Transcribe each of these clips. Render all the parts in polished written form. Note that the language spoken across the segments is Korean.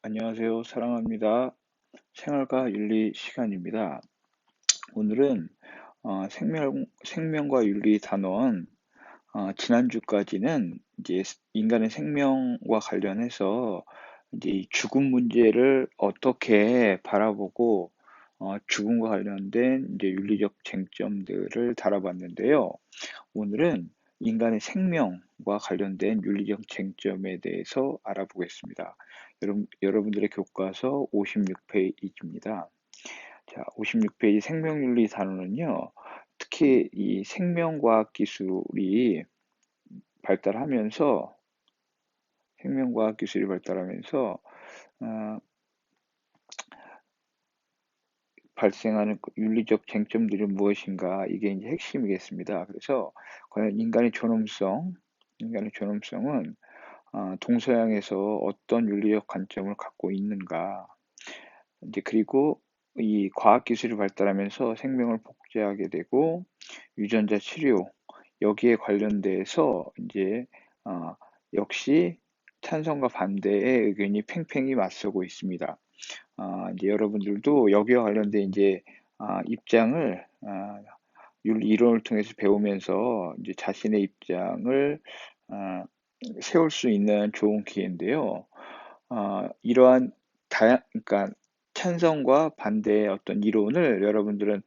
안녕하세요. 사랑합니다. 생활과 윤리 시간입니다. 오늘은 생명과 윤리 단원, 지난주까지는 이제 인간의 생명과 관련해서 이제 이 죽음 문제를 어떻게 바라보고 죽음과 관련된 이제 윤리적 쟁점들을 다뤄봤는데요. 오늘은 인간의 생명과 관련된 윤리적 쟁점에 대해서 알아보겠습니다. 여러분들의 교과서 56페이지입니다. 자, 56페이지 생명윤리 단원은요, 특히 이 생명과학 기술이 발달하면서, 생명과학 기술이 발달하면서, 어, 발생하는 그 윤리적 쟁점들이 무엇인가, 이게 이제 핵심이겠습니다. 그래서, 과연 인간의 존엄성은 동서양에서 어떤 윤리적 관점을 갖고 있는가. 이제 그리고 이 과학 기술이 발달하면서 생명을 복제하게 되고 유전자 치료 여기에 관련돼서 이제 역시 찬성과 반대의 의견이 팽팽히 맞서고 있습니다. 이제 여러분들도 여기와 관련된 이제 입장을 윤리 이론을 통해서 배우면서 이제 자신의 입장을 아, 세울 수 있는 좋은 기회인데요. 이러한 그러니까 찬성과 반대의 어떤 이론을 여러분들은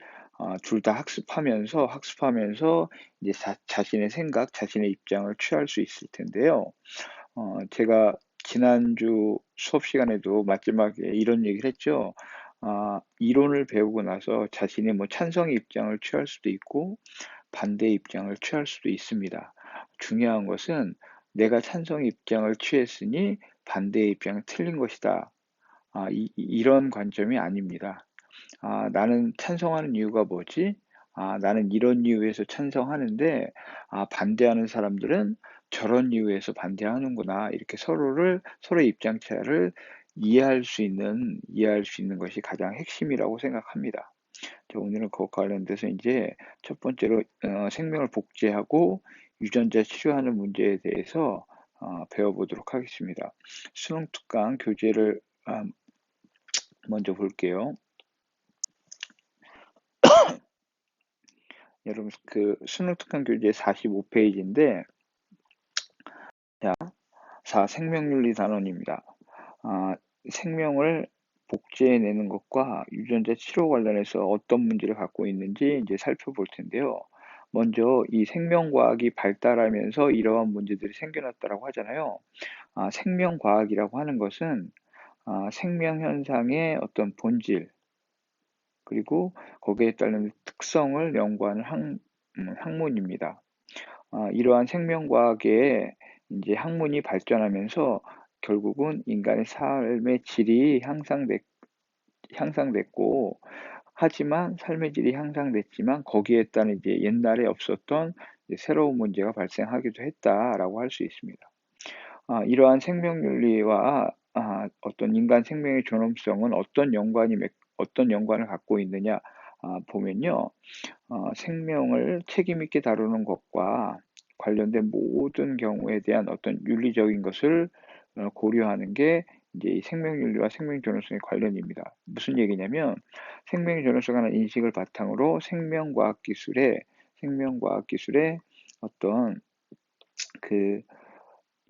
둘 다 학습하면서 이제 자신의 생각, 자신의 입장을 취할 수 있을 텐데요. 제가 지난주 수업 시간에도 마지막에 이런 얘기를 했죠. 이론을 배우고 나서 자신의 뭐 찬성의 입장을 취할 수도 있고 반대의 입장을 취할 수도 있습니다. 중요한 것은 내가 찬성의 입장을 취했으니 반대의 입장은 틀린 것이다. 이런 관점이 아닙니다. 나는 찬성하는 이유가 뭐지? 나는 이런 이유에서 찬성하는데, 반대하는 사람들은 저런 이유에서 반대하는구나. 이렇게 서로의 입장차를 이해할 수 있는 것이 가장 핵심이라고 생각합니다. 자, 오늘은 그것과 관련돼서 이제 첫 번째로 생명을 복제하고 유전자 치료하는 문제에 대해서 배워보도록 하겠습니다. 수능 특강 교재를 먼저 볼게요. 여러분 그 수능 특강 교재 45페이지인데 자, 생명윤리 단원입니다. 생명을 복제해내는 것과 유전자 치료 관련해서 어떤 문제를 갖고 있는지 이제 살펴볼 텐데요. 먼저 이 생명과학이 발달하면서 이러한 문제들이 생겨났다고 하잖아요. 생명과학이라고 하는 것은 생명 현상의 어떤 본질, 그리고 거기에 따른 특성을 연구하는 학문입니다. 이러한 생명과학의 이제 학문이 발전하면서 결국은 인간의 삶의 질이 향상됐고, 하지만 삶의 질이 향상됐지만 거기에 따른 이제 옛날에 없었던 이제 새로운 문제가 발생하기도 했다라고 할 수 있습니다. 이러한 생명윤리와 어떤 인간 생명의 존엄성은 어떤 연관을 갖고 있느냐 보면요. 생명을 책임 있게 다루는 것과 관련된 모든 경우에 대한 어떤 윤리적인 것을 고려하는 게 이제 이 생명윤리와 생명존엄성의 관련입니다. 무슨 얘기냐면 생명의 존엄성이라는 인식을 바탕으로 생명과학 기술의 어떤 그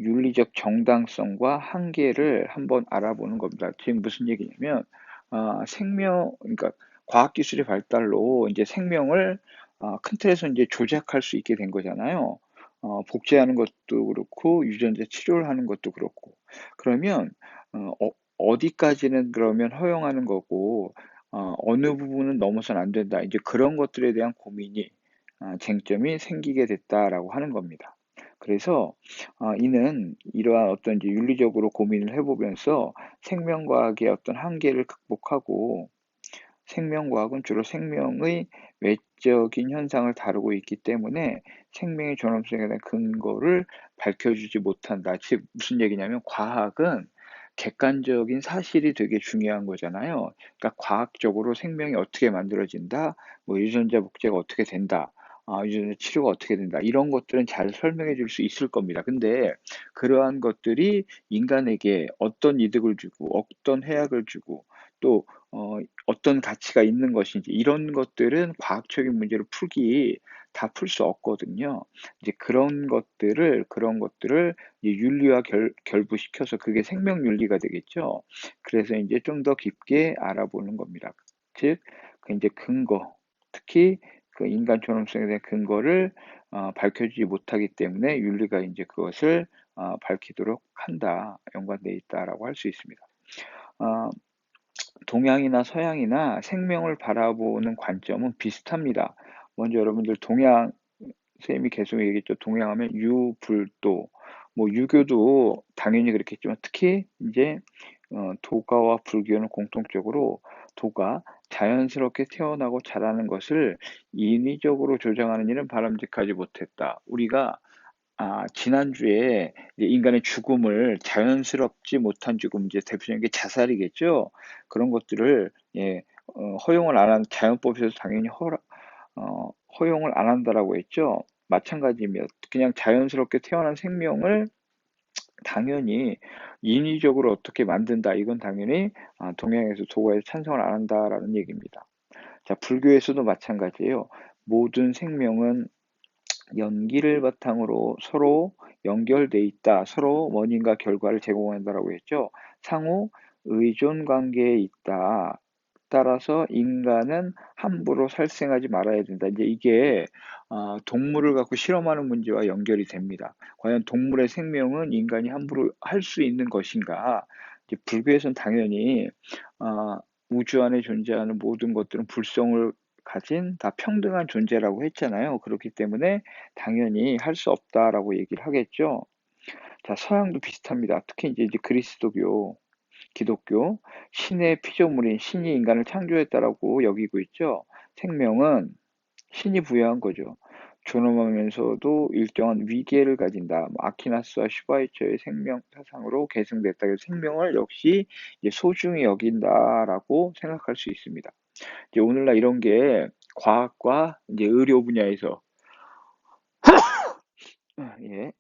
윤리적 정당성과 한계를 한번 알아보는 겁니다. 지금 무슨 얘기냐면, 그러니까 과학기술의 발달로 이제 생명을 큰 틀에서 이제 조작할 수 있게 된 거잖아요. 복제하는 것도 그렇고, 유전자 치료를 하는 것도 그렇고. 그러면, 어디까지는 그러면 허용하는 거고, 어느 부분은 넘어서는 안 된다. 이제 그런 것들에 대한 쟁점이 생기게 됐다라고 하는 겁니다. 그래서 이는 이러한 어떤 이제 윤리적으로 고민을 해보면서 생명과학의 어떤 한계를 극복하고 생명과학은 주로 생명의 외적인 현상을 다루고 있기 때문에 생명의 존엄성에 대한 근거를 밝혀주지 못한다. 즉 무슨 얘기냐면 과학은 객관적인 사실이 되게 중요한 거잖아요. 그러니까 과학적으로 생명이 어떻게 만들어진다, 뭐 유전자 복제가 어떻게 된다. 유전자 치료가 어떻게 된다. 이런 것들은 잘 설명해 줄 수 있을 겁니다. 근데 그러한 것들이 인간에게 어떤 이득을 주고 어떤 해악을 주고 또 어떤 가치가 있는 것인지 이런 것들은 과학적인 문제로 다 풀 수 없거든요. 이제 그런 것들을 이제 윤리와 결부시켜서 그게 생명윤리가 되겠죠. 그래서 이제 좀 더 깊게 알아보는 겁니다. 즉 그 인제 근거, 특히 그 인간 존엄성에 대한 근거를 밝혀주지 못하기 때문에 윤리가 인제 그것을 밝히도록 한다. 연관돼 있다라고 할 수 있습니다. 어 동양이나 서양이나 생명을 바라보는 관점은 비슷합니다. 먼저 여러분들 동양 선생님이 계속 얘기했죠. 동양하면 유불도. 뭐 유교도 당연히 그렇겠지만 특히 인제 도가와 불교는 공통적으로 도가 자연스럽게 태어나고 자라는 것을 인위적으로 조정하는 일은 바람직하지 못했다. 우리가 지난주에 이제 인간의 죽음을 자연스럽지 못한 죽음, 이제 대표적인 게 자살이겠죠. 그런 것들을 허용을 안 한 자연법에서 당연히 허용을 안 한다라고 했죠. 마찬가지입니다. 그냥 자연스럽게 태어난 생명을 당연히 인위적으로 어떻게 만든다. 이건 당연히 동양에서 도가에서 찬성을 안 한다라는 얘기입니다. 자, 불교에서도 마찬가지예요. 모든 생명은 연기를 바탕으로 서로 연결돼 있다. 서로 원인과 결과를 제공한다라고 했죠. 상호 의존 관계에 있다. 따라서 인간은 함부로 살생하지 말아야 된다. 이제 이게 동물을 갖고 실험하는 문제와 연결이 됩니다. 과연 동물의 생명은 인간이 함부로 할 수 있는 것인가? 이제 불교에서는 당연히 우주 안에 존재하는 모든 것들은 불성을 가진 다 평등한 존재라고 했잖아요. 그렇기 때문에 당연히 할 수 없다라고 얘기를 하겠죠. 자, 서양도 비슷합니다. 특히 이제 그리스도교, 기독교, 신의 피조물인 신이 인간을 창조했다라고 여기고 있죠. 생명은 신이 부여한 거죠. 존엄하면서도 일정한 위계를 가진다. 뭐 아퀴나스와 슈바이처의 생명 사상으로 계승됐다. 그래서 생명을 역시 이제 소중히 여긴다라고 생각할 수 있습니다. 이제 오늘날 이런 게 과학과 이제 의료 분야에서 예.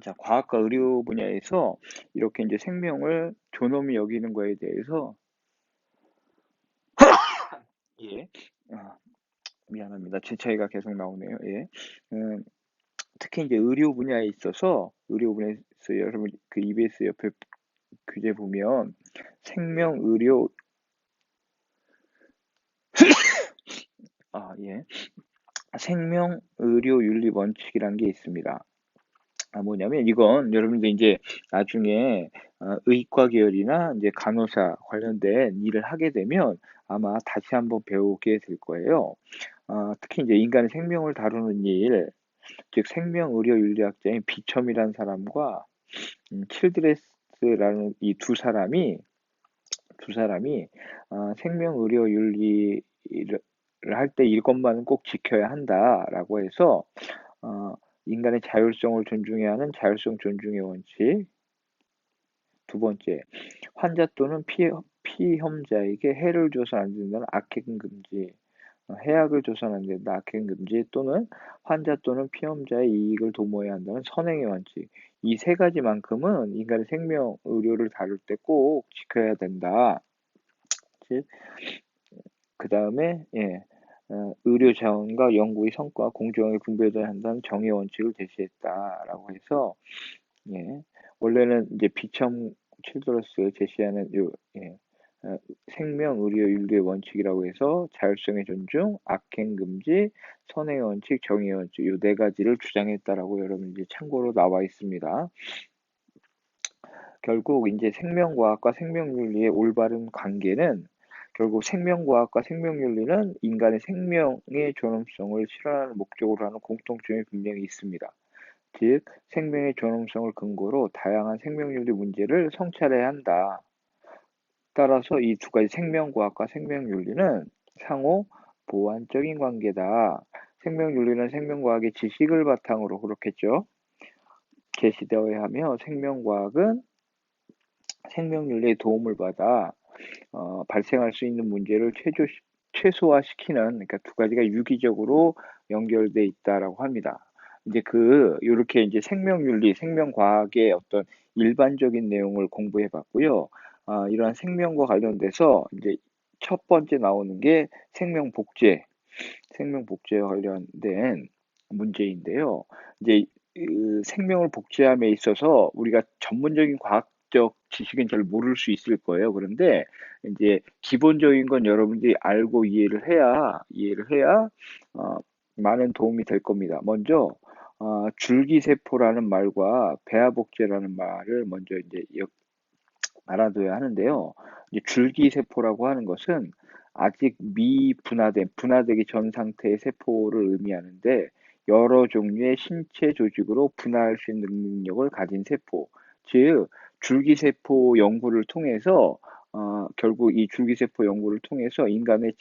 자, 과학과 의료 분야에서 이렇게 이제 생명을 존엄히 여기는 거에 대해서 예. 아, 미안합니다. 제 차이가 계속 나오네요. 예. 음, 특히 이제 의료 분야에서 여러분 그 EBS 옆에 규제 보면 생명 의료 예. 생명 의료 윤리 원칙이라는 게 있습니다. 뭐냐면 이건 여러분들 이제 나중에 의과 계열이나 이제 간호사 관련된 일을 하게 되면 아마 다시 한번 배우게 될 거예요. 특히 이제 인간의 생명을 다루는 일, 즉 생명의료윤리학자인 비첨이라는 사람과 칠드레스라는 이 두 사람이 생명의료윤리를 할 때 이것만은 꼭 지켜야 한다라고 해서 어, 인간의 자율성을 존중해야 하는 자율성 존중의 원칙. 두 번째, 환자 또는 피험자에게 해를 줘서 안 된다는 악행 금지. 해악을 줘서는 안 된다. 악행 금지 또는 환자 또는 피험자의 이익을 도모해야 한다는 선행의 원칙. 이 세 가지만큼은 인간의 생명, 의료를 다룰 때 꼭 지켜야 된다. 즉, 그 다음에 의료 자원과 연구의 성과 공정하게 분배돼야 한다는 정의 원칙을 제시했다라고 해서 예, 원래는 이제 비첨 칠드러스 제시하는 생명 의료 윤리의 원칙이라고 해서 자율성의 존중, 악행 금지, 선행의 원칙, 정의의 원칙 이 네 가지를 주장했다라고 여러분 이제 참고로 나와 있습니다. 결국 이제 생명과학과 생명윤리의 올바른 관계는 결국 생명과학과 생명윤리는 인간의 생명의 존엄성을 실현하는 목적으로 하는 공통점이 분명히 있습니다. 즉, 생명의 존엄성을 근거로 다양한 생명윤리 문제를 성찰해야 한다. 따라서 이 두 가지 생명과학과 생명윤리는 상호 보완적인 관계다. 생명윤리는 생명과학의 지식을 바탕으로 그렇겠죠. 계시되어야 하며 생명과학은 생명윤리의 도움을 받아 발생할 수 있는 문제를 최소화시키는 그러니까 두 가지가 유기적으로 연결돼 있다라고 합니다. 이제 요렇게 이제 생명윤리, 생명과학의 어떤 일반적인 내용을 공부해 봤고요. 이러한 생명과 관련돼서 이제 첫 번째 나오는 게 생명복제, 생명복제와 관련된 문제인데요. 이제 생명을 복제함에 있어서 우리가 전문적인 과학적 지식은 잘 모를 수 있을 거예요. 그런데 이제 기본적인 건 여러분들이 알고 이해를 해야 어, 많은 도움이 될 겁니다. 먼저 줄기세포라는 말과 배아복제라는 말을 먼저 이제 알아둬야 하는데요. 이제 줄기세포라고 하는 것은 아직 분화되기 전 상태의 세포를 의미하는데 여러 종류의 신체 조직으로 분화할 수 있는 능력을 가진 세포. 즉, 줄기세포 연구를 통해서 결국 이 줄기세포 연구를 통해서 인간의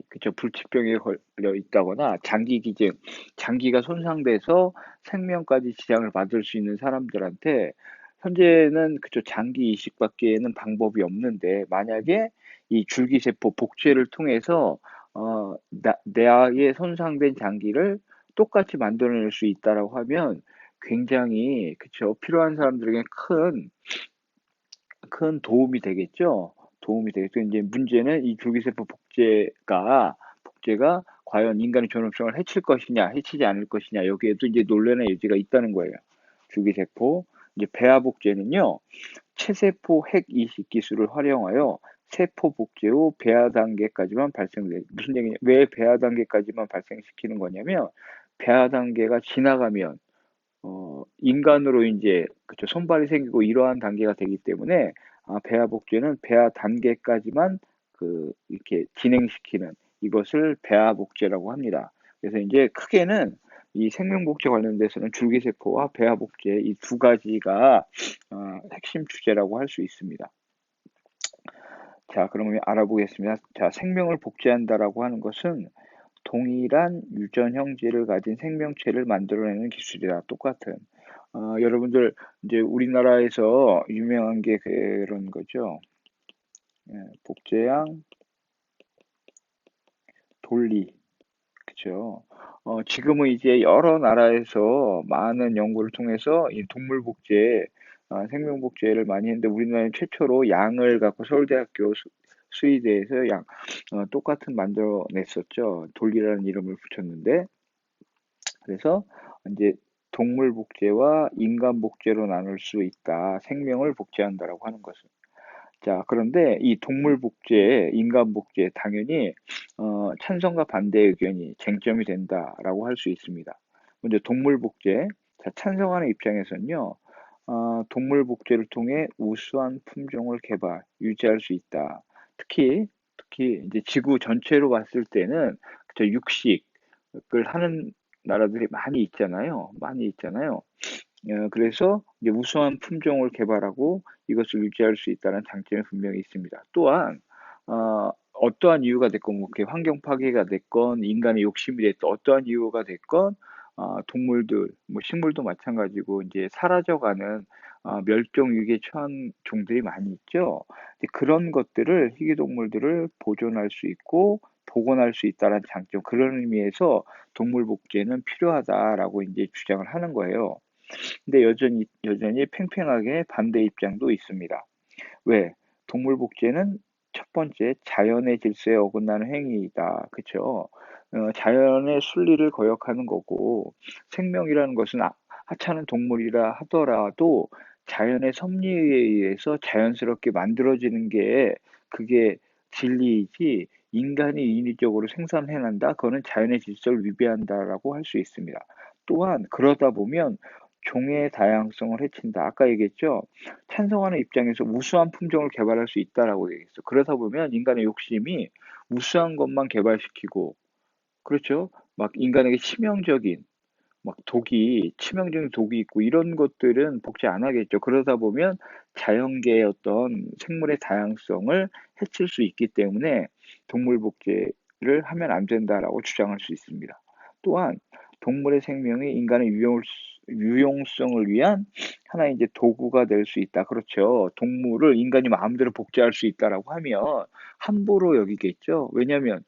그쵸, 불치병에 걸려 있다거나 장기가 손상돼서 생명까지 지장을 받을 수 있는 사람들한테 현재는 그쵸, 장기 이식밖에는 방법이 없는데 만약에 이 줄기세포 복제를 통해서 뇌의 손상된 장기를 똑같이 만들어낼 수 있다라고 하면 굉장히 그쵸, 필요한 사람들에게 큰 도움이 되겠죠. 도움이 되겠죠. 이제 문제는 이 줄기세포 복제가 과연 인간의 존엄성을 해칠 것이냐, 해치지 않을 것이냐, 여기에도 이제 논란의 여지가 있다는 거예요. 줄기세포. 이제 배아 복제는요, 체세포 핵 이식 기술을 활용하여 세포 복제 후 배아 단계까지만 발생돼. 무슨 얘기냐? 왜 배아 단계까지만 발생시키는 거냐면, 배아 단계가 지나가면 인간으로 이제 그쵸, 손발이 생기고 이러한 단계가 되기 때문에 배아 복제는 배아 단계까지만 이렇게 진행시키는 이것을 배아 복제라고 합니다. 그래서 이제 크게는 이 생명복제 관련돼서는 줄기세포와 배아 복제 이 두 가지가 핵심 주제라고 할 수 있습니다. 자, 그러면 알아보겠습니다. 자, 생명을 복제한다라고 하는 것은 동일한 유전 형질을 가진 생명체를 만들어내는 기술이라 똑같은. 여러분들 이제 우리나라에서 유명한 게 그런 거죠. 예, 복제양 돌리, 그죠? 지금은 이제 여러 나라에서 많은 연구를 통해서 이 동물 복제, 생명 복제를 많이 했는데 우리나라는 최초로 양을 갖고 서울대학교 수의대에서 똑같은 만들어냈었죠. 돌리라는 이름을 붙였는데 그래서 이제 동물 복제와 인간 복제로 나눌 수 있다. 생명을 복제한다라고 하는 것은. 자, 그런데 이 동물 복제, 인간 복제 당연히 찬성과 반대 의견이 쟁점이 된다라고 할 수 있습니다. 먼저 동물 복제. 자, 찬성하는 입장에서는요. 동물 복제를 통해 우수한 품종을 유지할 수 있다. 특히 이제 지구 전체로 봤을 때는 저 육식을 하는 나라들이 많이 있잖아요. 많이 있잖아요. 그래서 이제 우수한 품종을 개발하고 이것을 유지할 수 있다는 장점이 분명히 있습니다. 또한 어떠한 이유가 됐건 뭐 그게 환경 파괴가 됐건 인간의 욕심이 됐건 어떠한 이유가 됐건 동물들 뭐 식물도 마찬가지고 이제 사라져가는 멸종 위기에 처한 종들이 많이 있죠. 이제 그런 것들을 희귀동물들을 보존할 수 있고 복원할 수 있다는 장점 그런 의미에서 동물 복제는 필요하다라고 이제 주장을 하는 거예요. 근데 여전히 팽팽하게 반대 입장도 있습니다. 왜? 동물 복제는 첫 번째 자연의 질서에 어긋나는 행위이다. 그쵸? 자연의 순리를 거역하는 거고 생명이라는 것은 하찮은 동물이라 하더라도 자연의 섭리에 의해서 자연스럽게 만들어지는 게 그게 진리이지 인간이 인위적으로 생산해낸다? 그거는 자연의 질서를 위배한다라고 할 수 있습니다. 또한 그러다 보면 종의 다양성을 해친다. 아까 얘기했죠? 찬성하는 입장에서 우수한 품종을 개발할 수 있다라고 얘기했어. 그러다 보면 인간의 욕심이 우수한 것만 개발시키고, 그렇죠? 막 인간에게 치명적인 독이 있고 이런 것들은 복제 안 하겠죠. 그러다 보면 자연계의 어떤 생물의 다양성을 해칠 수 있기 때문에 동물 복제를 하면 안 된다라고 주장할 수 있습니다. 또한 동물의 생명이 인간의 유용성을 위한 하나의 이제 도구가 될 수 있다. 그렇죠. 동물을 인간이 마음대로 복제할 수 있다라고 하면 함부로 여기겠죠. 왜냐하면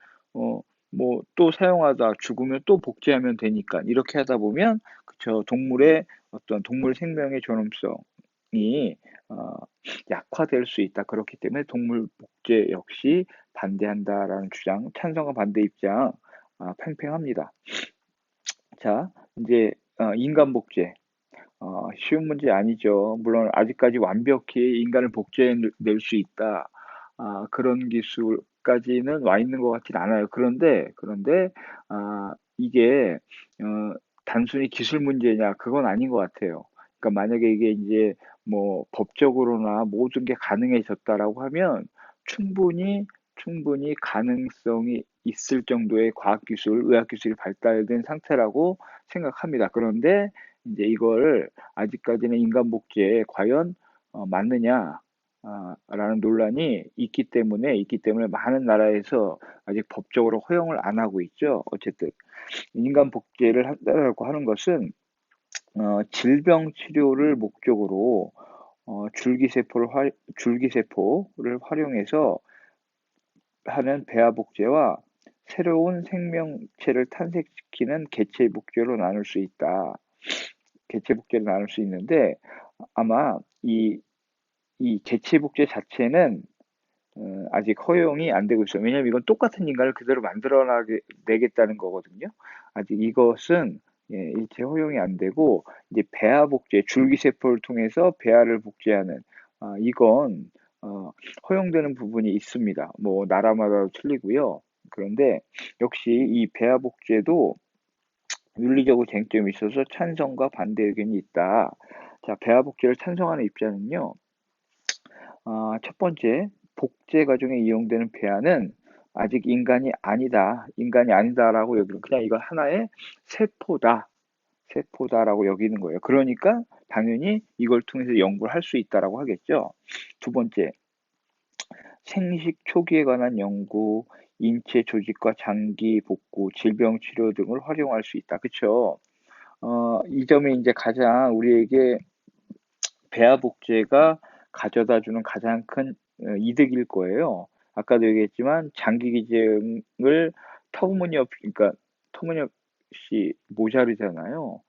뭐 또 사용하다 죽으면 또 복제하면 되니까 이렇게 하다 보면 그쵸 동물의 어떤 동물 생명의 존엄성이 어, 약화될 수 있다. 그렇기 때문에 동물 복제 역시 반대한다라는 주장, 찬성과 반대 입장 팽팽합니다. 자, 이제 인간 복제. 쉬운 문제 아니죠. 물론 아직까지 완벽히 인간을 복제해낼 수 있다. 그런 기술까지는 와 있는 것 같진 않아요. 그런데, 이게, 단순히 기술 문제냐, 그건 아닌 것 같아요. 그러니까 만약에 이게 이제 뭐 법적으로나 모든 게 가능해졌다라고 하면 충분히 가능성이 있을 정도의 과학기술, 의학기술이 발달된 상태라고 생각합니다. 그런데 이제 이걸 아직까지는 인간 복제에 과연 맞느냐 라는 논란이 있기 때문에 많은 나라에서 아직 법적으로 허용을 안 하고 있죠. 어쨌든 인간 복제를 한다고 하는 것은 질병 치료를 목적으로 줄기세포를 활용해서 하는 배아 복제와 새로운 생명체를 탄생시키는 개체 복제로 나눌 수 있다. 개체 복제로 나눌 수 있는데 아마 이 개체 복제 자체는 아직 허용이 안 되고 있어요. 왜냐하면 이건 똑같은 인간을 그대로 만들어내겠다는 거거든요. 아직 이것은 일체 허용이 안 되고 이제 배아 복제, 줄기세포를 통해서 배아를 복제하는 이건 허용되는 부분이 있습니다. 뭐 나라마다 틀리고요. 그런데 역시 이 배아 복제도 윤리적으로 쟁점이 있어서 찬성과 반대 의견이 있다. 자, 배아 복제를 찬성하는 입장은요. 첫 번째, 복제 과정에 이용되는 배아는 아직 인간이 아니다라고 여기는 그냥 이거 하나의 세포다라고 여기는 거예요. 그러니까 당연히 이걸 통해서 연구를 할 수 있다라고 하겠죠. 두 번째, 생식 초기에 관한 연구, 인체 조직과 장기 복구, 질병 치료 등을 활용할 수 있다. 그쵸? 이 점이 이제 가장 우리에게 배아 복제가 가져다 주는 가장 큰 이득일 거예요. 아까도 얘기했지만 장기 기증을 그러니까 터무니없이 모자르잖아요.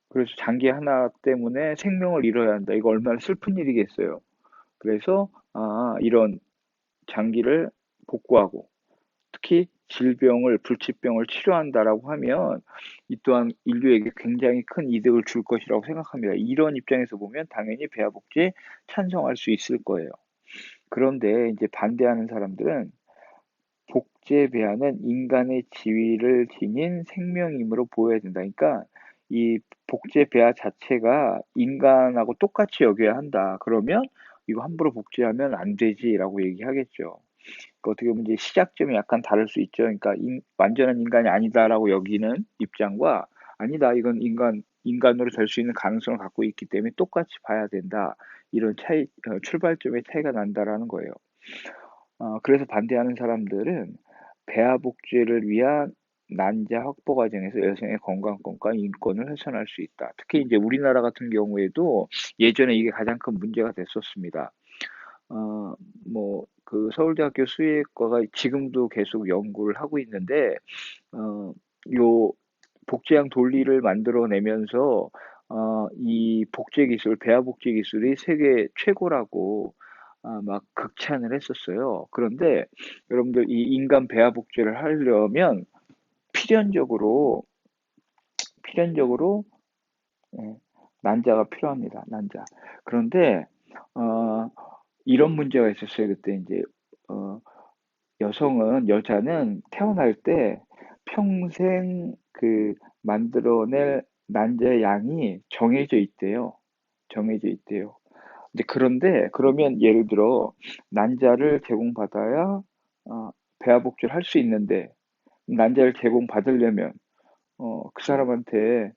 그래서 장기 하나 때문에 생명을 잃어야 한다. 이거 얼마나 슬픈 일이겠어요. 그래서 이런 장기를 복구하고 특히 불치병을 치료한다라고 하면 이 또한 인류에게 굉장히 큰 이득을 줄 것이라고 생각합니다. 이런 입장에서 보면 당연히 배아복지에 찬성할 수 있을 거예요. 그런데 이제 반대하는 사람들은 복제 배아는 인간의 지위를 지닌 생명임으로 보여야 된다. 그러니까 이 복제 배아 자체가 인간하고 똑같이 여겨야 한다. 그러면 이거 함부로 복제하면 안 되지라고 얘기하겠죠. 그 어떻게 보면 이제 시작점이 약간 다를 수 있죠. 그러니까 완전한 인간이 아니다라고 여기는 입장과 아니다, 이건 인간으로 될 수 있는 가능성을 갖고 있기 때문에 똑같이 봐야 된다. 이런 출발점의 차이가 난다라는 거예요. 그래서 반대하는 사람들은 배아 복제를 위한 난자 확보 과정에서 여성의 건강권과 인권을 훼손할 수 있다. 특히 이제 우리나라 같은 경우에도 예전에 이게 가장 큰 문제가 됐었습니다. 어, 그 서울대학교 수의과가 지금도 계속 연구를 하고 있는데, 요 복제형 돌리를 만들어내면서, 이 배아 복제 기술이 세계 최고라고 막 극찬을 했었어요. 그런데 여러분들 이 인간 배아 복제를 하려면 필연적으로, 필연적으로, 예, 난자가 필요합니다. 난자. 그런데, 어, 이런 문제가 있었어요. 그때 이제, 어, 여자는 태어날 때 평생 그 만들어낼 난자의 양이 정해져 있대요. 정해져 있대요. 그런데 그러면 예를 들어 난자를 제공받아야 배아 복제를 할 수 있는데 난자를 제공받으려면 그 사람한테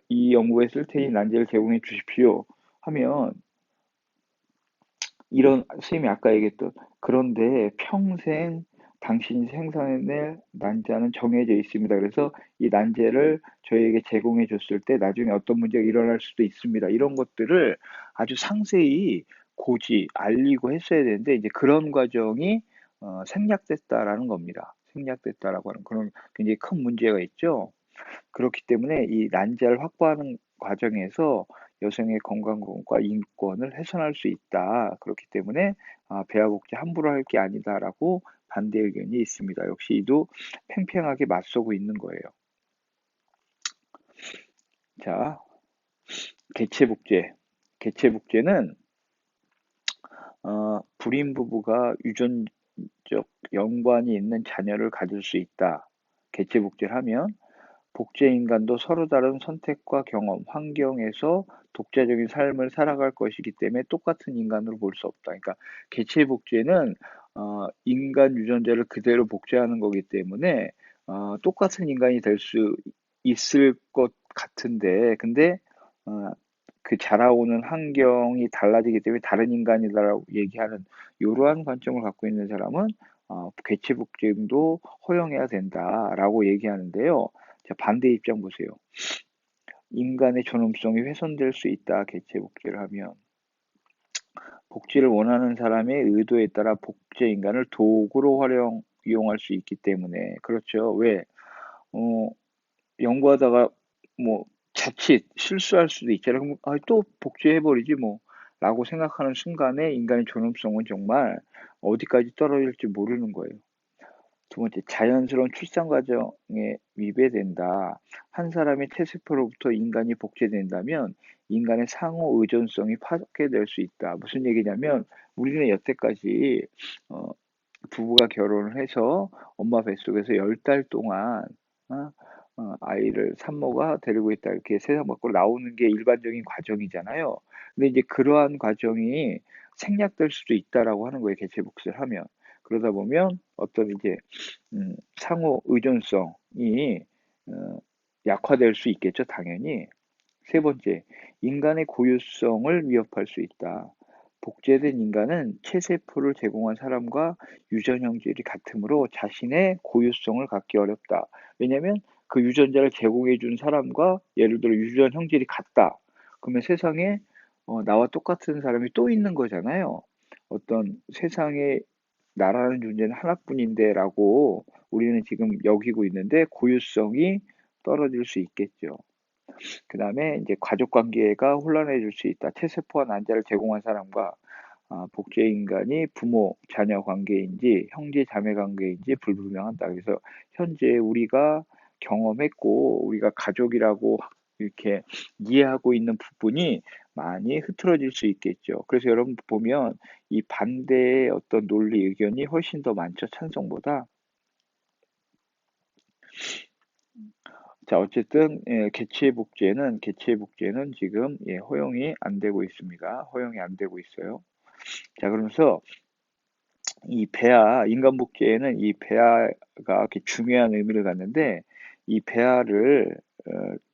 이 연구에 쓸 테니 난자를 제공해 주십시오 하면 이런 선생님이 아까 얘기했던 그런데 평생 당신이 생산해낼 난자는 정해져 있습니다. 그래서 이 난제를 저희에게 제공해 줬을 때 나중에 어떤 문제가 일어날 수도 있습니다. 이런 것들을 아주 상세히 알리고 했어야 되는데 이제 그런 과정이 생략됐다라는 겁니다. 생략됐다라고 하는 그런 굉장히 큰 문제가 있죠. 그렇기 때문에 이 난자를 확보하는 과정에서 여성의 건강과 인권을 훼손할 수 있다. 그렇기 때문에 배아 복제 함부로 할 게 아니다라고 반대 의견이 있습니다. 역시 이도 팽팽하게 맞서고 있는 거예요. 자, 개체 복제. 개체 복제는 불임 부부가 유전적 연관이 있는 자녀를 가질 수 있다. 개체 복제를 하면 복제 인간도 서로 다른 선택과 경험, 환경에서 독자적인 삶을 살아갈 것이기 때문에 똑같은 인간으로 볼 수 없다. 그러니까 개체 복제는 인간 유전자를 그대로 복제하는 거기 때문에 똑같은 인간이 될 수 있을 것 같은데, 근데 어, 그 자라오는 환경이 달라지기 때문에 다른 인간이다라고 얘기하는 이러한 관점을 갖고 있는 사람은 개체 복제도 허용해야 된다라고 얘기하는데요. 자, 반대 입장 보세요. 인간의 존엄성이 훼손될 수 있다. 개체 복제를 하면. 복제를 원하는 사람의 의도에 따라 복제 인간을 도구로 이용할 수 있기 때문에. 그렇죠. 왜? 어, 연구하다가 뭐 자칫 실수할 수도 있잖아요. 그럼 또 복제해버리지 뭐. 라고 생각하는 순간에 인간의 존엄성은 정말 어디까지 떨어질지 모르는 거예요. 두 번째, 자연스러운 출산 과정에 위배된다. 한 사람의 태세포로부터 인간이 복제된다면 인간의 상호 의존성이 파괴될 수 있다. 무슨 얘기냐면 우리는 여태까지 어, 부부가 결혼을 해서 엄마 뱃속에서 10달 동안 어, 아이를 산모가 데리고 있다 이렇게 세상 밖으로 나오는 게 일반적인 과정이잖아요. 근데 이제 그러한 과정이 생략될 수도 있다라고 하는 거예요. 개체 복제를 하면. 그러다 보면 어떤 이제 상호 의존성이 어, 약화될 수 있겠죠, 당연히. 세 번째, 인간의 고유성을 위협할 수 있다. 복제된 인간은 체세포를 제공한 사람과 유전 형질이 같으므로 자신의 고유성을 갖기 어렵다. 왜냐하면 그 유전자를 제공해 준 사람과 예를 들어 유전 형질이 같다. 그러면 세상에 나와 똑같은 사람이 또 있는 거잖아요. 어떤 세상에 나라는 존재는 하나뿐인데라고 우리는 지금 여기고 있는데 고유성이 떨어질 수 있겠죠. 그 다음에 이제 가족 관계가 혼란해질 수 있다. 체세포와 난자를 제공한 사람과 복제 인간이 부모, 자녀 관계인지 형제 자매 관계인지 불분명하다. 그래서 현재 우리가 경험했고 우리가 가족이라고 이렇게 이해하고 있는 부분이 많이 흐트러질 수 있겠죠. 그래서 여러분 보면 이 반대의 어떤 논리 의견이 훨씬 더 많죠. 찬성보다. 자, 어쨌든 개체 복제는 지금 허용이 안 되고 있습니다. 허용이 안 되고 있어요. 자, 그러면서 이 인간 복제에는 이 배아가 이렇게 중요한 의미를 갖는데 이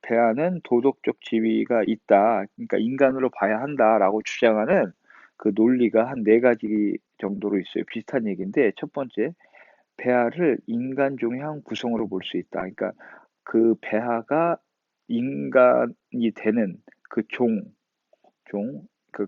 배아는 도덕적 지위가 있다. 그러니까 인간으로 봐야 한다라고 주장하는 그 논리가 한 네 가지 정도로 있어요. 비슷한 얘기인데 첫 번째, 배아를 인간종의 한 구성으로 볼 수 있다. 그러니까 그 배아가 인간이 되는 그 종, 그,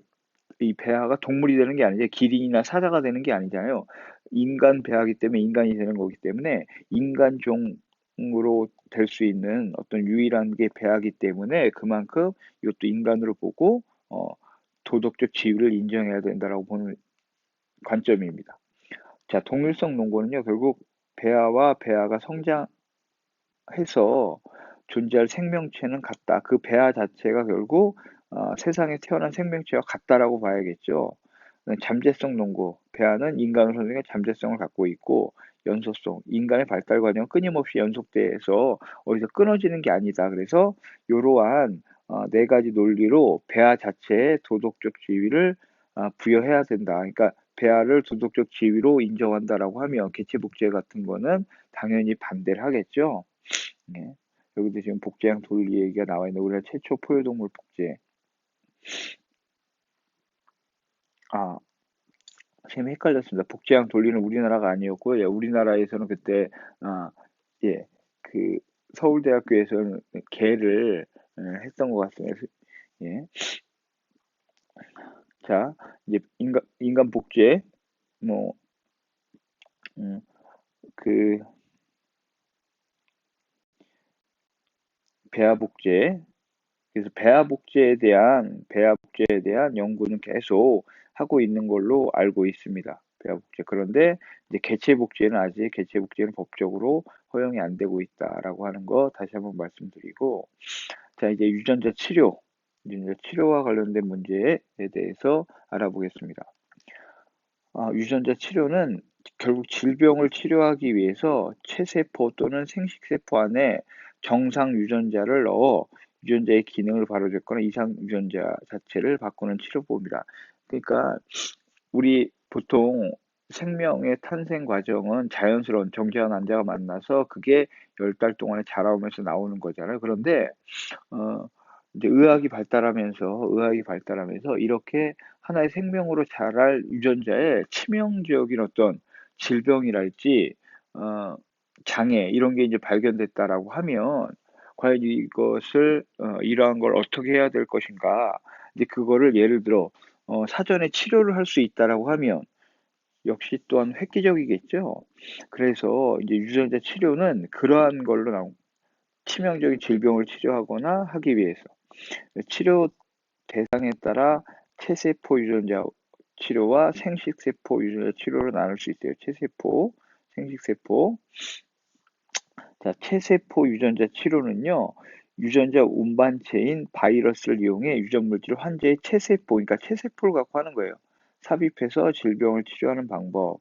이 배아가 동물이 되는 게 아니죠. 기린이나 사자가 되는 게 아니잖아요. 인간 배아기 때문에 인간이 되는 거기 때문에 인간종으로 될 수 있는 어떤 유일한 게 배아기 때문에 그만큼 이것도 인간으로 보고, 도덕적 지위를 인정해야 된다라고 보는 관점입니다. 자, 동일성 논거는요, 결국 배아가 성장해서 존재할 생명체는 같다. 그 배아 자체가 결국 세상에 태어난 생명체와 같다라고 봐야겠죠. 잠재성 논고, 배아는 인간을 선생의 잠재성을 갖고 있고 연소성, 인간의 발달 과정은 끊임없이 연속돼서 어디서 끊어지는 게 아니다. 그래서 이러한 네 가지 논리로 배아 자체의 도덕적 지위를 부여해야 된다. 그러니까 배아를 도덕적 지위로 인정한다라고 하면 개체복제 같은 거는 당연히 반대를 하겠죠. 네. 여기도 지금 복제형 돌리 얘기가 나와 있는데 우리나라 최초 포유동물 복제. 아, 지금 헷갈렸습니다. 복제형 돌리는 우리나라가 아니었고요. 예, 우리나라에서는 그때 예, 그 서울대학교에서는 개를 했던 것 같습니다. 예. 자, 이제 인간 복제 뭐 음, 그 배아복제, 그래서 배아복제에 대한 연구는 계속 하고 있는 걸로 알고 있습니다. 배아복제. 그런데 이제 개체복제는 법적으로 허용이 안 되고 있다라고 하는 거 다시 한번 말씀드리고, 자, 이제 유전자 치료와 관련된 문제에 대해서 알아보겠습니다. 유전자 치료는 결국 질병을 치료하기 위해서 체세포 또는 생식세포 안에 정상 유전자를 넣어 유전자의 기능을 바로잡거나 이상 유전자 자체를 바꾸는 치료법입니다. 그러니까 우리 보통 생명의 탄생 과정은 자연스러운 정자와 난자가 만나서 그게 10달 동안에 자라오면서 나오는 거잖아요. 그런데 어, 이제 의학이 발달하면서 이렇게 하나의 생명으로 자랄 유전자에 치명적인 어떤 질병이랄지, 어, 장애, 이런 게 이제 발견됐다라고 하면, 과연 이러한 걸 어떻게 해야 될 것인가. 이제 그거를 예를 들어, 사전에 치료를 할 수 있다라고 하면, 역시 또한 획기적이겠죠. 그래서 이제 유전자 치료는 그러한 걸로 나온 치명적인 질병을 치료하거나 하기 위해서 치료 대상에 따라 체세포 유전자 치료와 생식세포 유전자 치료로 나눌 수 있어요. 체세포, 생식세포. 자, 체세포 유전자 치료는요, 유전자 운반체인 바이러스를 이용해 유전 물질을 환자의 체세포, 그러니까 체세포를 갖고 하는 거예요. 삽입해서 질병을 치료하는 방법.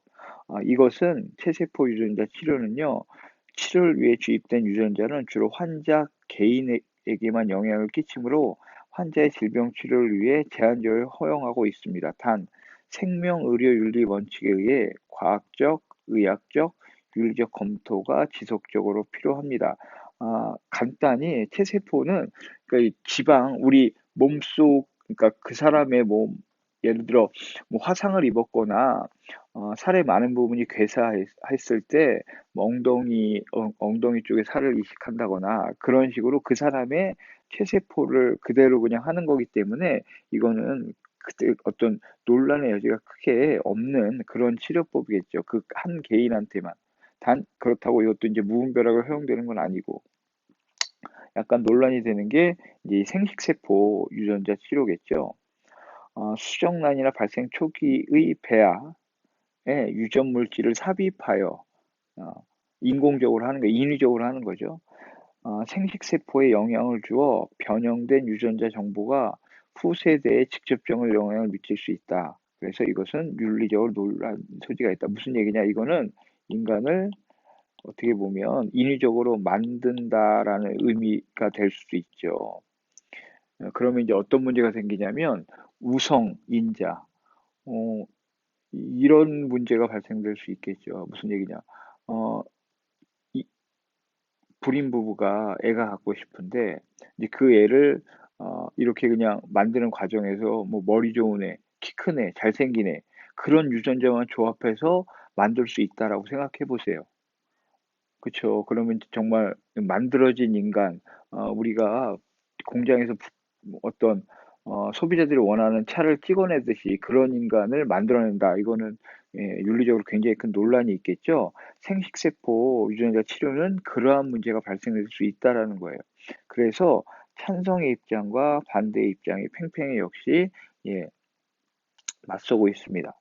이것은 체세포 유전자 치료는요, 치료를 위해 주입된 유전자는 주로 환자 개인에게만 영향을 끼치므로 환자의 질병 치료를 위해 제한적으로 허용하고 있습니다. 단, 생명의료윤리 원칙에 의해 과학적, 의학적, 윤리적 검토가 지속적으로 필요합니다. 간단히 체세포는 그러니까 이 지방, 우리 몸속, 그러니까 그 사람의 몸, 예를 들어 뭐 화상을 입었거나 살의 많은 부분이 괴사했을 때 뭐 엉덩이 쪽에 살을 이식한다거나 그런 식으로 그 사람의 체세포를 그대로 그냥 하는 거기 때문에 이거는 그때 어떤 논란의 여지가 크게 없는 그런 치료법이겠죠. 그 한 개인한테만. 단 그렇다고 이것도 이제 무분별하게 허용되는 건 아니고, 약간 논란이 되는 게 이제 생식세포 유전자 치료겠죠. 수정란이나 발생 초기의 배아에 유전 물질을 삽입하여 어, 인공적으로 하는 거, 인위적으로 하는 거죠. 생식세포에 영향을 주어 변형된 유전자 정보가 후세대에 직접적으로 영향을 미칠 수 있다. 그래서 이것은 윤리적으로 논란 소지가 있다. 무슨 얘기냐? 이거는 인간을 어떻게 보면 인위적으로 만든다라는 의미가 될 수도 있죠. 그러면 이제 어떤 문제가 생기냐면 우성, 인자, 어, 이런 문제가 발생될 수 있겠죠. 무슨 얘기냐? 어, 이, 불임 부부가 애가 갖고 싶은데 이제 그 애를 이렇게 그냥 만드는 과정에서 뭐 머리 좋은 애, 키 큰 애, 잘생긴 애 그런 유전자만 조합해서 만들 수 있다라고 생각해 보세요. 그쵸. 그러면 정말 만들어진 인간, 우리가 공장에서 어떤 소비자들이 원하는 차를 찍어내듯이 그런 인간을 만들어낸다. 이거는 윤리적으로 굉장히 큰 논란이 있겠죠. 생식세포 유전자 치료는 그러한 문제가 발생될 수 있다라는 거예요. 그래서 찬성의 입장과 반대의 입장이 팽팽히 역시 예, 맞서고 있습니다.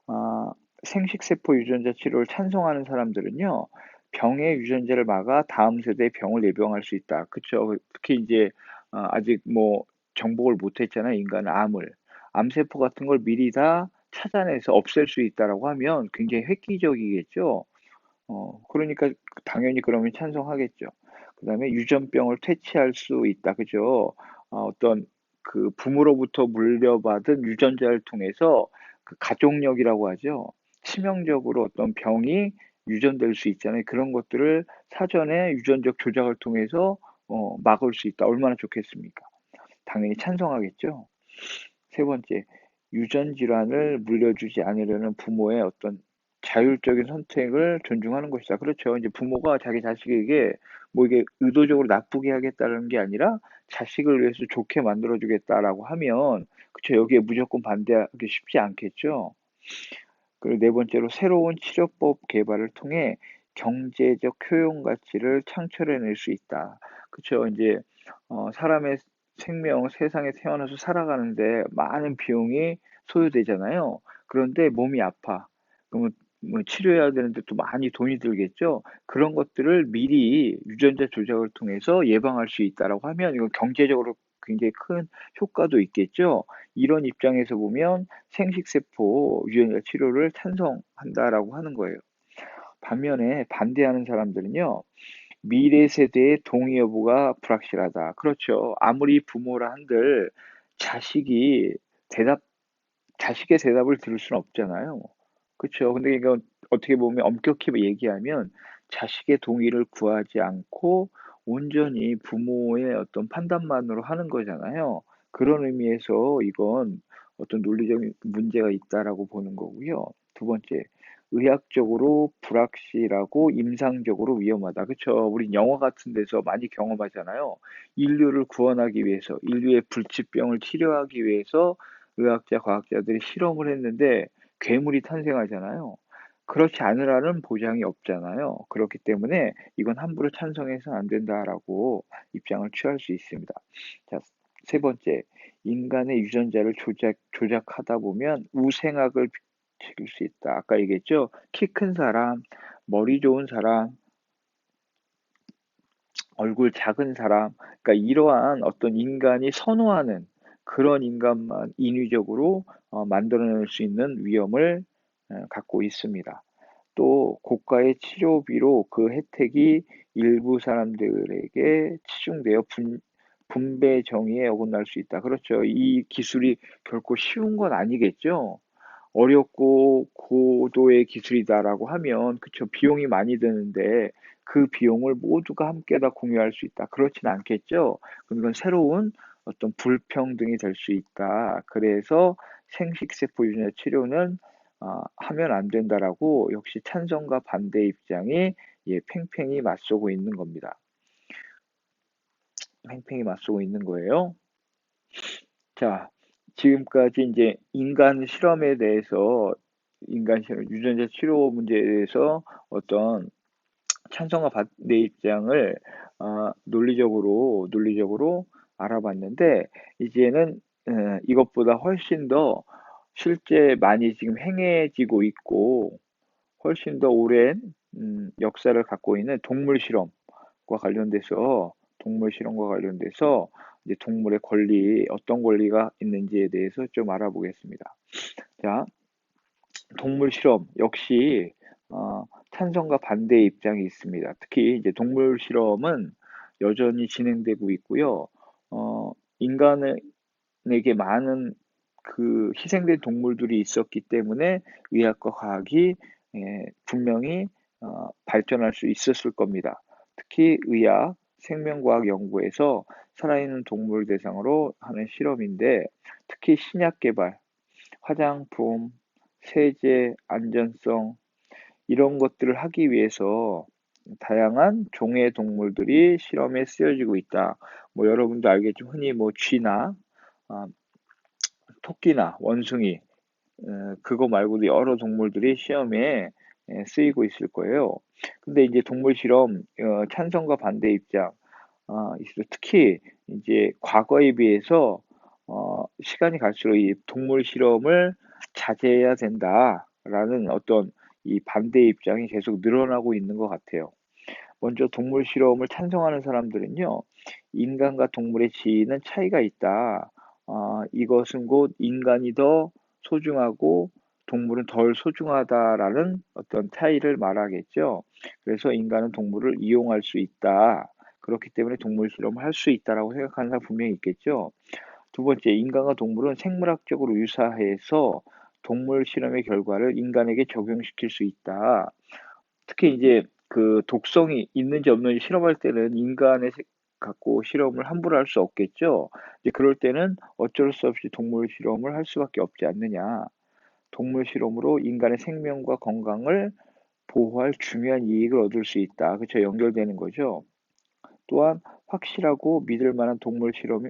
아, 생식세포 유전자 치료를 찬성하는 사람들은요, 병의 유전자를 막아 다음 세대의 병을 예방할 수 있다. 그쵸? 특히 이제, 아직 뭐, 정복을 못했잖아요, 인간은 암을. 암세포 같은 걸 미리 다 찾아내서 없앨 수 있다라고 하면 굉장히 획기적이겠죠? 그러니까 당연히 그러면 찬성하겠죠. 그 다음에 유전병을 퇴치할 수 있다. 그죠? 어떤 그 부모로부터 물려받은 유전자를 통해서 그 가족력이라고 하죠. 치명적으로 어떤 병이 유전될 수 있잖아요. 그런 것들을 사전에 유전적 조작을 통해서 막을 수 있다. 얼마나 좋겠습니까? 당연히 찬성하겠죠. 세 번째, 유전 질환을 물려주지 않으려는 부모의 어떤 자율적인 선택을 존중하는 것이다. 그렇죠. 이제 부모가 자기 자식에게 뭐 이게 의도적으로 나쁘게 하겠다는 게 아니라 자식을 위해서 좋게 만들어주겠다라고 하면, 그렇죠. 여기에 무조건 반대하기 쉽지 않겠죠. 그리고 네 번째로 새로운 치료법 개발을 통해 경제적 효용 가치를 창출해낼 수 있다. 그렇죠. 이제 사람의 생명, 세상에 태어나서 살아가는데 많은 비용이 소요되잖아요. 그런데 몸이 아파. 그러면 뭐 치료해야 되는데 또 많이 돈이 들겠죠. 그런 것들을 미리 유전자 조작을 통해서 예방할 수 있다라고 하면 이건 경제적으로 굉장히 큰 효과도 있겠죠. 이런 입장에서 보면 생식세포 유전자 치료를 찬성한다라고 하는 거예요. 반면에 반대하는 사람들은요. 미래 세대의 동의 여부가 불확실하다. 그렇죠. 아무리 부모라 한들 자식이 대답, 자식의 대답을 들을 수는 없잖아요. 그렇죠. 근데 이건 어떻게 보면 엄격히 얘기하면 자식의 동의를 구하지 않고 온전히 부모의 어떤 판단만으로 하는 거잖아요. 그런 의미에서 이건 어떤 논리적인 문제가 있다라고 보는 거고요. 두 번째, 의학적으로 불확실하고 임상적으로 위험하다. 그쵸? 우린 영화 같은 데서 많이 경험하잖아요. 인류를 구원하기 위해서, 인류의 불치병을 치료하기 위해서 의학자, 과학자들이 실험을 했는데 괴물이 탄생하잖아요. 그렇지 않으라는 보장이 없잖아요. 그렇기 때문에 이건 함부로 찬성해서는 안 된다라고 입장을 취할 수 있습니다. 자, 세 번째, 인간의 유전자를 조작하다 보면 우생학을 지킬 수 있다. 아까 얘기했죠? 키 큰 사람, 머리 좋은 사람, 얼굴 작은 사람, 그러니까 이러한 어떤 인간이 선호하는 그런 인간만 인위적으로 만들어낼 수 있는 위험을 갖고 있습니다. 또 고가의 치료비로 그 혜택이 일부 사람들에게 치중되어 분배 정의에 어긋날 수 있다. 그렇죠. 이 기술이 결코 쉬운 건 아니겠죠. 어렵고 고도의 기술이다라고 하면 그쵸. 비용이 많이 드는데 그 비용을 모두가 함께 다 공유할 수 있다. 그렇진 않겠죠. 그럼 이건 새로운 어떤 불평등이 될 수 있다. 그래서 생식세포 유전자 치료는 하면 안 된다라고 역시 찬성과 반대 입장이 팽팽히 맞서고 있는 겁니다. 팽팽히 맞서고 있는 거예요. 자, 지금까지 이제 인간 실험에 대해서 인간 실험, 유전자 치료 문제에 대해서 어떤 찬성과 반대 입장을 논리적으로 알아봤는데 이제는 이것보다 훨씬 더 실제 많이 지금 행해지고 있고 훨씬 더 오랜 역사를 갖고 있는 동물 실험과 관련돼서 이제 동물의 권리, 어떤 권리가 있는지에 대해서 좀 알아보겠습니다. 자, 동물 실험 역시 찬성과 반대의 입장이 있습니다. 특히 이제 동물 실험은 여전히 진행되고 있고요. 인간에게 많은 그 희생된 동물들이 있었기 때문에 의학과 과학이 분명히 발전할 수 있었을 겁니다. 특히 의학, 생명과학 연구에서 살아있는 동물 대상으로 하는 실험인데 특히 신약 개발, 화장품, 세제, 안전성 이런 것들을 하기 위해서 다양한 종의 동물들이 실험에 쓰여지고 있다. 뭐 여러분도 알겠지만 흔히 뭐 쥐나 아, 토끼나 원숭이 그거 말고도 여러 동물들이 시험에 쓰이고 있을 거예요. 근데 이제 동물 실험 찬성과 반대 입장 있어요. 특히 이제 과거에 비해서 시간이 갈수록 이 동물 실험을 자제해야 된다라는 어떤 이 반대 입장이 계속 늘어나고 있는 것 같아요. 먼저 동물 실험을 찬성하는 사람들은요, 인간과 동물의 지위는 차이가 있다. 이것은 곧 인간이 더 소중하고 동물은 덜 소중하다라는 어떤 차이를 말하겠죠. 그래서 인간은 동물을 이용할 수 있다. 그렇기 때문에 동물 실험을 할 수 있다라고 생각하는 사람 분명히 있겠죠. 두 번째, 인간과 동물은 생물학적으로 유사해서 동물 실험의 결과를 인간에게 적용시킬 수 있다. 특히 이제 그 독성이 있는지 없는지 실험할 때는 인간의 갖고 실험을 함부로 할 수 없겠죠. 이제 그럴 때는 어쩔 수 없이 동물 실험을 할 수밖에 없지 않느냐. 동물 실험으로 인간의 생명과 건강을 보호할 중요한 이익을 얻을 수 있다. 그쵸? 연결되는 거죠. 또한 확실하고 믿을 만한 동물 실험에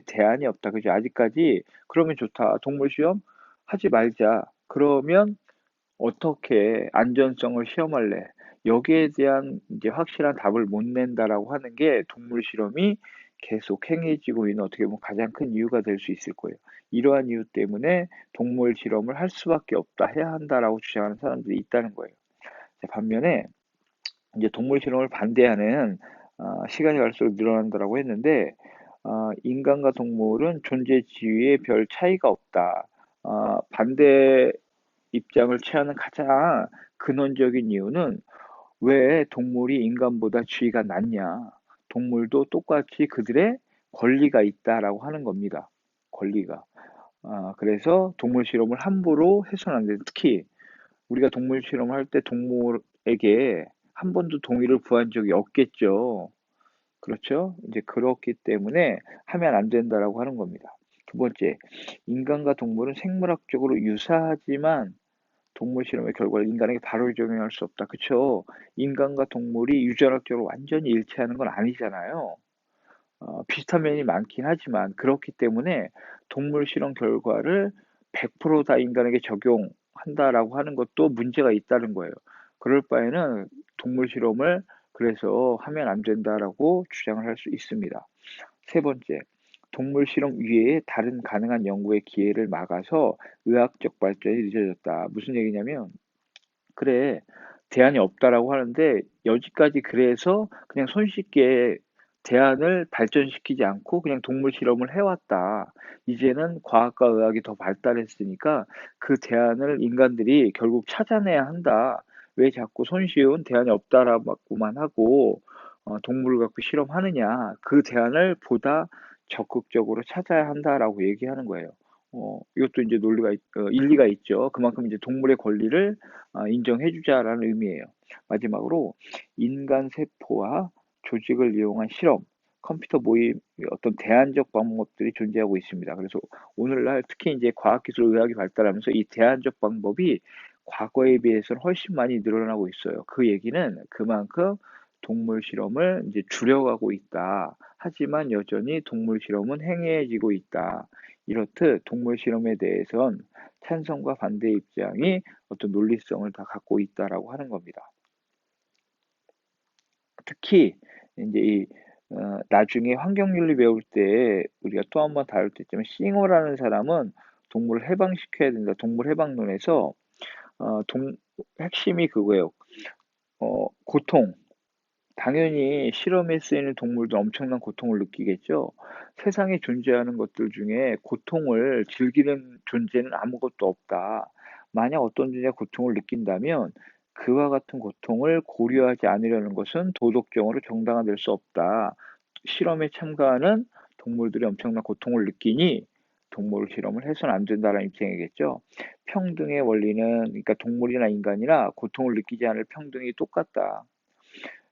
대안이 없다. 그죠? 아직까지 그러면 좋다. 동물 실험 하지 말자. 그러면 어떻게 안전성을 시험할래? 여기에 대한 이제 확실한 답을 못 낸다라고 하는 게 동물 실험이 계속 행해지고 있는 어떻게 보면 가장 큰 이유가 될 수 있을 거예요. 이러한 이유 때문에 동물 실험을 할 수밖에 없다, 해야 한다라고 주장하는 사람들이 있다는 거예요. 자, 반면에 이제 동물 실험을 반대하는 시간이 갈수록 늘어난다라고 했는데 인간과 동물은 존재 지위에 별 차이가 없다. 반대 입장을 취하는 가장 근원적인 이유는 왜 동물이 인간보다 지위가 낮냐? 동물도 똑같이 그들의 권리가 있다라고 하는 겁니다. 권리가. 그래서 동물 실험을 함부로 해서는 안 돼. 특히 우리가 동물 실험을 할 때 동물에게 한 번도 동의를 구한 적이 없겠죠. 그렇죠? 이제 그렇기 때문에 하면 안 된다라고 하는 겁니다. 두 번째, 인간과 동물은 생물학적으로 유사하지만 동물 실험의 결과를 인간에게 바로 적용할 수 없다. 그쵸? 인간과 동물이 유전학적으로 완전히 일치하는 건 아니잖아요. 비슷한 면이 많긴 하지만 그렇기 때문에 동물 실험 결과를 100%다 인간에게 적용한다라고 하는 것도 문제가 있다는 거예요. 그럴 바에는 동물 실험을 그래서 하면 안 된다라고 주장을 할 수 있습니다. 세 번째, 동물 실험 위에 다른 가능한 연구의 기회를 막아서 의학적 발전이 늦어졌다. 무슨 얘기냐면, 그래, 대안이 없다라고 하는데, 여지까지 그래서 그냥 손쉽게 대안을 발전시키지 않고 그냥 동물 실험을 해왔다. 이제는 과학과 의학이 더 발달했으니까 그 대안을 인간들이 결국 찾아내야 한다. 왜 자꾸 손쉬운 대안이 없다라고만 하고 동물을 갖고 실험하느냐. 그 대안을 보다 적극적으로 찾아야 한다라고 얘기하는 거예요. 이것도 이제 일리가 있죠. 그만큼 이제 동물의 권리를 인정해주자라는 의미예요. 마지막으로 인간 세포와 조직을 이용한 실험, 컴퓨터 모임, 어떤 대안적 방법들이 존재하고 있습니다. 그래서 오늘날 특히 이제 과학기술 의학이 발달하면서 이 대안적 방법이 과거에 비해서는 훨씬 많이 늘어나고 있어요. 그 얘기는 그만큼 동물 실험을 이제 줄여가고 있다. 하지만 여전히 동물 실험은 행해지고 있다. 이렇듯 동물 실험에 대해선 찬성과 반대 입장이 어떤 논리성을 다 갖고 있다라고 하는 겁니다. 특히 이제 나중에 환경윤리 배울 때 우리가 또 한 번 다룰 때 있지만 싱어라는 사람은 동물을 해방시켜야 된다. 동물 해방론에서 핵심이 그거예요. 고통. 당연히 실험에 쓰이는 동물도 엄청난 고통을 느끼겠죠. 세상에 존재하는 것들 중에 고통을 즐기는 존재는 아무것도 없다. 만약 어떤 존재가 고통을 느낀다면 그와 같은 고통을 고려하지 않으려는 것은 도덕적으로 정당화될 수 없다. 실험에 참가하는 동물들이 엄청난 고통을 느끼니 동물 실험을 해서는 안 된다는 입장이겠죠. 평등의 원리는 그러니까 동물이나 인간이나 고통을 느끼지 않을 평등이 똑같다.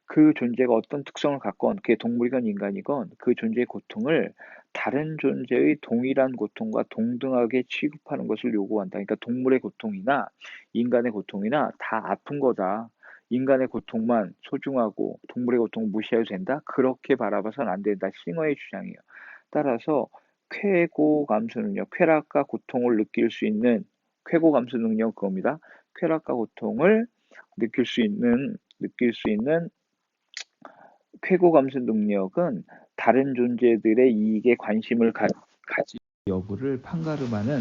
그 존재가 어떤 특성을 갖건 그게 동물이건 인간이건 그 존재의 고통을 다른 존재의 동일한 고통과 동등하게 취급하는 것을 요구한다. 그러니까 동물의 고통이나 인간의 고통이나 다 아픈 거다. 인간의 고통만 소중하고 동물의 고통을 무시해도 된다? 그렇게 바라봐서는 안 된다. 싱어의 주장이에요. 따라서 쾌고 감수 능력, 쾌락과 고통을 느낄 수 있는 쾌고 감수 능력 그겁니다. 쾌락과 고통을 느낄 수 있는 쾌고 감수 능력은 다른 존재들의 이익에 관심을 가지 여부를 판가름하는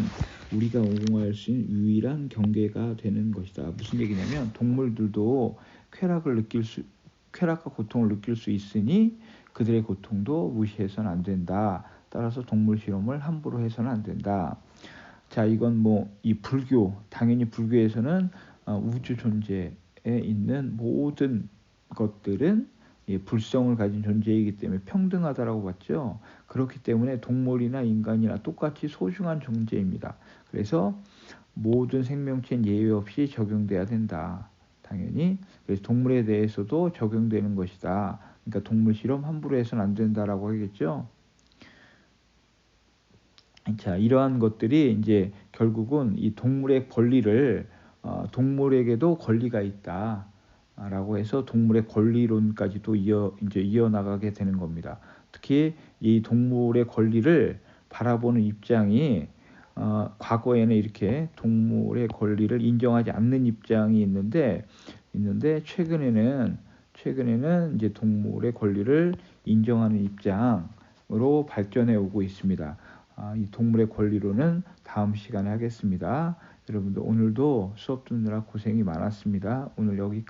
우리가 옹호할 수 있는 유일한 경계가 되는 것이다. 무슨 얘기냐면 동물들도 쾌락과 고통을 느낄 수 있으니 그들의 고통도 무시해서는 안 된다. 따라서 동물 실험을 함부로 해서는 안 된다. 자, 이건 이 당연히 불교에서는 우주 존재에 있는 모든 것들은 불성을 가진 존재이기 때문에 평등하다라고 봤죠. 그렇기 때문에 동물이나 인간이나 똑같이 소중한 존재입니다. 그래서 모든 생명체는 예외 없이 적용돼야 된다. 당연히. 그래서 동물에 대해서도 적용되는 것이다. 그러니까 동물 실험 함부로 해서는 안 된다라고 하겠죠. 자, 이러한 것들이 이제 결국은 이 동물의 권리를 동물에게도 권리가 있다. 라고 해서 동물의 권리론까지도 이어나가게 되는 겁니다. 특히 이 동물의 권리를 바라보는 입장이 과거에는 이렇게 동물의 권리를 인정하지 않는 입장이 있는데 있는데 최근에는 이제 동물의 권리를 인정하는 입장으로 발전해 오고 있습니다. 이 동물의 권리로는 다음 시간에 하겠습니다. 여러분들 오늘도 수업 듣느라 고생이 많았습니다. 오늘 여기까지